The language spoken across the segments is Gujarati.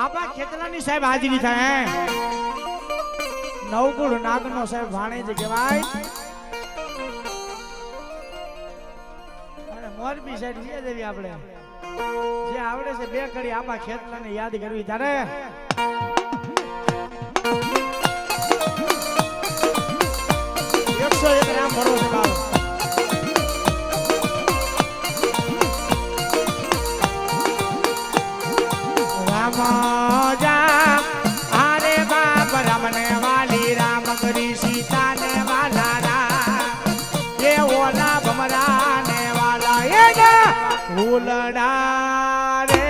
આપા ખેતલાની સાહેબ હાજરી થાય નવકુળ નાગનો સાહેબ ભાણેજ કહેવાય અને મોરબી સાઈડ વિયા દેવી આપણે જે આવડે છે બે કડી આપા ખેતલાને યાદ કરવી તારે 101 રામ ભરોસે બાપ રામ આરે બાપ રામને વાલી રામ કરી સીતા ને વાલા રામ એ ઓલા ભમરા ને વાલા એ ઉલડા રે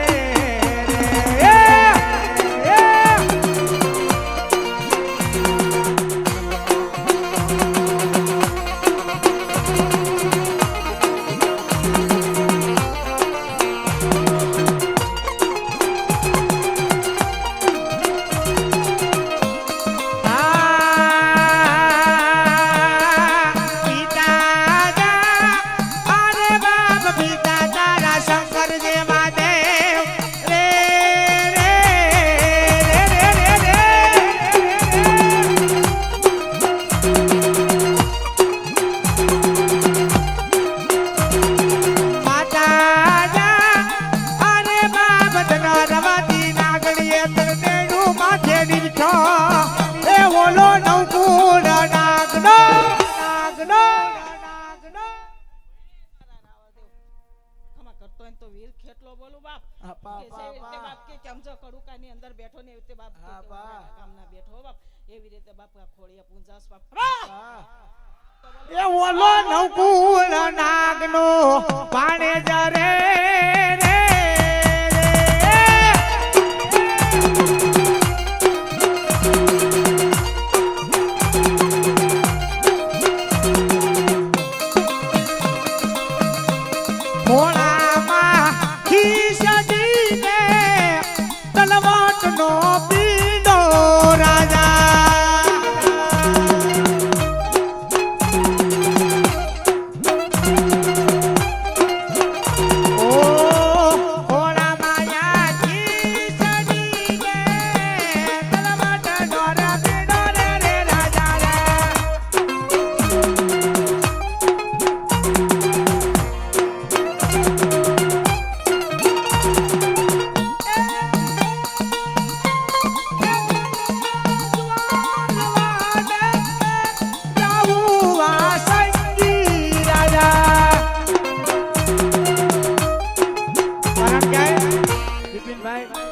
તો વીર ખેટલો બોલું બાપ કે બાપ કે ચમચો કડુકાની અંદર બેઠો ને એવી રીતે બાપ ગામના બેઠો બાપ એવી રીતે બાપ ખોડિયા પૂંજાસ બાપ એ ઓલો નવકુળ નાગનો પાણે જરે રે Bye.